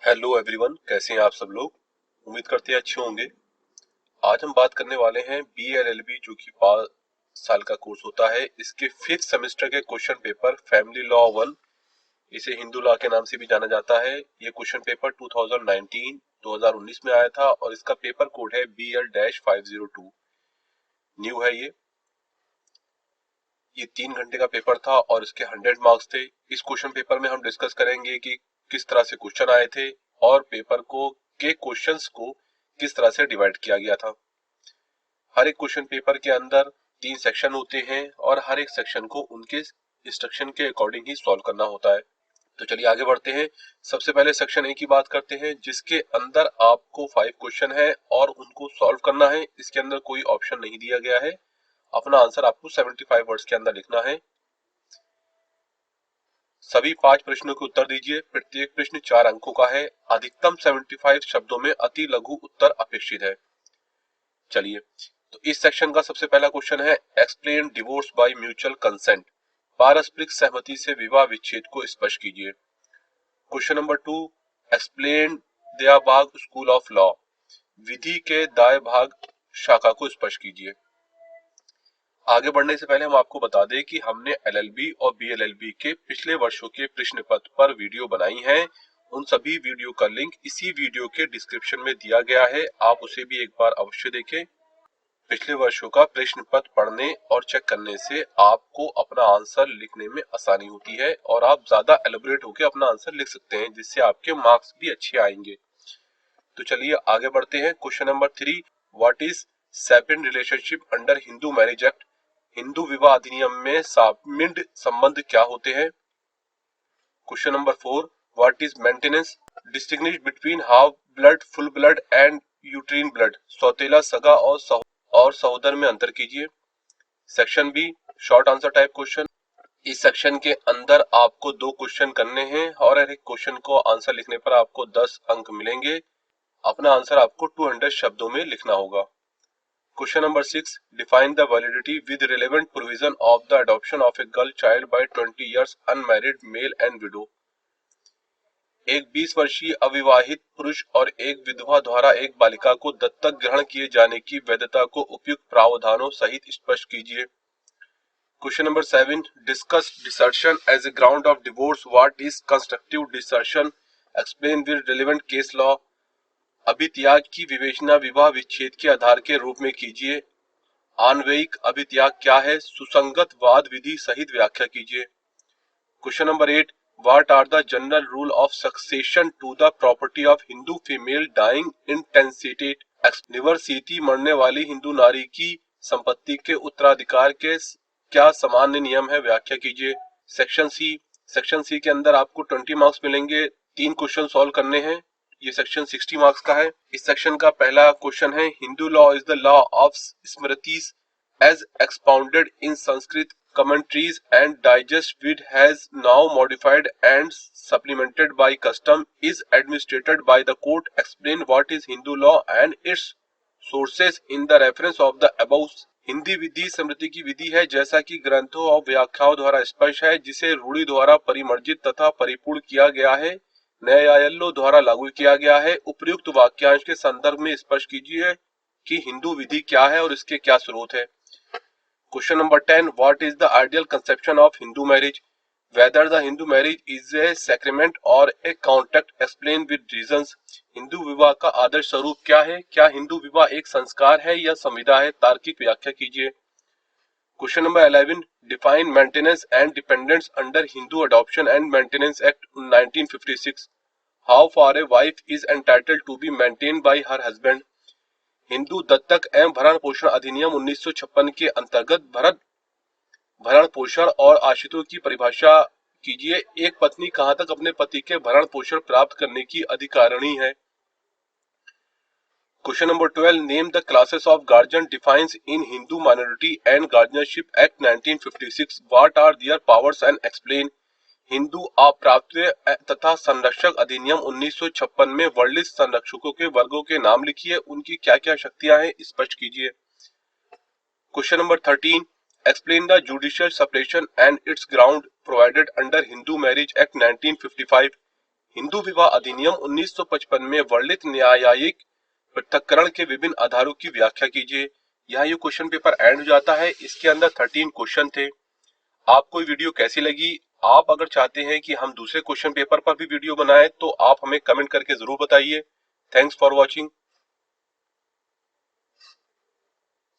Hello everyone, कैसे हैं आप सब लोग। उम्मीद करते हैं अच्छे होंगे। आज हम बात करने वाले हैं BLLB जो कि 5 साल का कोर्स होता है। इसके 5th सेमेस्टर के क्वेश्चन पेपर फैमिली लॉ 1, इसे हिंदू लॉ के नाम से भी जाना जाता है। ये क्वेश्चन पेपर 2019 में आया था और इसका पेपर कोड है BL-502। न्यू है ये 3 घंटे का पेपर था और इसके 100 मार्क्स थे। इस क्वेश्चन पेपर में हम डिस्कस करेंगे कि किस तरह से क्वेश्चन आए थे और पेपर को के क्वेश्चंस को किस तरह से डिवाइड किया गया था। हर एक क्वेश्चन पेपर के अंदर 3 सेक्शन होते हैं और हर एक सेक्शन को उनके इंस्ट्रक्शन के अकॉर्डिंग ही सॉल्व करना होता है। तो चलिए आगे बढ़ते हैं। सबसे पहले सेक्शन ए की बात करते हैं, जिसके अंदर आपको 5 क्वेश्चन है और उनको सॉल्व करना है। इसके अंदर कोई ऑप्शन नहीं दिया गया है। अपना आंसर आपको 75 वर्ड्स के अंदर लिखना है। सभी 5 प्रश्नों के उत्तर दीजिए। प्रत्येक प्रश्न 4 अंकों का है। अधिकतम 75 शब्दों में अति लघु उत्तर अपेक्षित है। चलिए, तो इस सेक्शन का सबसे पहला क्वेश्चन है, explain divorce by mutual consent. पारस्परिक सहमति से विवाह विच्छेद को स्पष्ट कीजिए। क्वेश्चन नंबर 2, एक्सप्लेन दया भाग स्कूल ऑफ लॉ। विधि के दाय भाग शाखा को स्पष्ट कीजिए। आगे बढ़ने से पहले हम आपको बता दें कि हमने LLB और BLLB के पिछले वर्षों के प्रश्न पत्र पर वीडियो बनाई है। उन सभी वीडियो का लिंक इसी वीडियो के डिस्क्रिप्शन में दिया गया है, आप उसे भी एक बार अवश्य देखें। पिछले वर्षों का प्रश्न पत्र पढ़ने और चेक करने से आपको अपना आंसर लिखने में आसानी होती है और आप ज्यादा एलेबोरेट होकर अपना आंसर लिख सकते हैं, जिससे आपके मार्क्स भी अच्छे आएंगे। तो चलिए आगे बढ़ते हैं। Question number 3, what is sapinda relationship under Hindu marriage act. Hindu विवाह अधिनियम में सापिंड संबंध क्या होते हैं। Question number 4, what is maintenance. Distinguish between half blood, full blood and uterine blood. सौतेला, सगा और सहोदर में अंतर कीजिए। Section B, short answer type question. इस सेक्शन के अंदर आपको 2 क्वेश्चन करने हैं और हर एक क्वेश्चन को आंसर लिखने पर आपको 10 अंक मिलेंगे। अपना आंसर आपको 200 शब्दों में लिखना होगा। Question number 6, define the validity with relevant provision of the adoption of a girl child by 20 years unmarried male and widow. एक 20 वर्षीय अविवाहित पुरुष और एक विधवा द्वारा एक बालिका को दत्तक ग्रहण किए जाने की वैधता को उपयुक्त प्रावधानों सहित स्पष्ट कीजिए। Question number 7, discuss desertion as a ground of divorce. What is constructive desertion, explain with relevant case law. अभित्याग की विवेचना विवाह विच्छेद के आधार के रूप में कीजिए। आन्वयिक अभित्याग क्या है, सुसंगत वाद विधि सहित व्याख्या कीजिए। Question number 8, what are the general rule of succession to the property of Hindu female dying intestate. निवर्सीती मरने वाली हिंदू नारी की संपत्ति के उत्तराधिकार के क्या सामान्य नियम है, व्याख्या कीजिए। सेक्शन सी के अंदर आपको 20 मार्क्स मिलेंगे। 3 क्वेश्चन सॉल्व करने हैं। ये सेक्शन 60 मार्क्स का है। इस सेक्शन का पहला क्वेश्चन है, Hindu law is the law of smritis as expounded in Sanskrit commentaries and digest which has now modified and supplemented by custom is administered by the court. Explain what is Hindu law and its sources in the reference of the above. Hindi विधि स्मृति की विधि है, जैसा कि ग्रंथों और व्याख्याओं द्वारा स्पष्ट है, जिसे रूढ़ि द्वारा परिमार्जित तथा परिपूर्ण किया गया है, न्यायालयों द्वारा लागू किया गया है। उपर्युक्त वाक्यांश के संदर्भ में स्पष्ट कीजिए कि हिंदू विधि क्या है और इसके क्या स्रोत है। Question number 10, what is the ideal conception of Hindu marriage? Whether the Hindu marriage is a sacrament or a contract, explain with reasons. Hindu विवाह का आदर्श स्वरूप क्या है, क्या हिंदू विवाह एक संस्कार है या संविदा है, तार्किक व्याख्या कीजिए। Question number 11, define maintenance and dependence under Hindu Adoption and Maintenance Act 1956. How far a wife is entitled to be maintained by her husband. Hindu दत्तक एवं भरण पोषण अधिनियम 1956 के अंतर्गत भरण पोषण और आश्रितों की परिभाषा कीजिए। एक पत्नी कहां तक अपने पति के भरण पोषण प्राप्त करने की अधिकारिणी है। Question number 12, name the classes of guardian defines in Hindu minority and guardianship act 1956। What are their powers and explain. Hindu अप्राप्य तथा संरक्षक अधिनियम 1956 में वर्णित संरक्षकों के वर्गों के नाम लिखिए, उनकी क्या क्या शक्तियां हैं, स्पष्ट कीजिए। Question number 13, explain the judicial separation and it's ground provided under Hindu marriage act 1955। Hindu विवाह अधिनियम 1955 में वर्णित न्यायिक पृथक्करण के विभिन्न आधारों की व्याख्या कीजिए। यहाँ ये क्वेश्चन पेपर एंड हो जाता है। इसके अंदर 13 क्वेश्चन थे। आपको वीडियो कैसी लगी? आप अगर चाहते हैं कि हम दूसरे क्वेश्चन पेपर पर भी वीडियो बनाएं तो आप हमें कमेंट करके जरूर बताइए। Thanks for watching.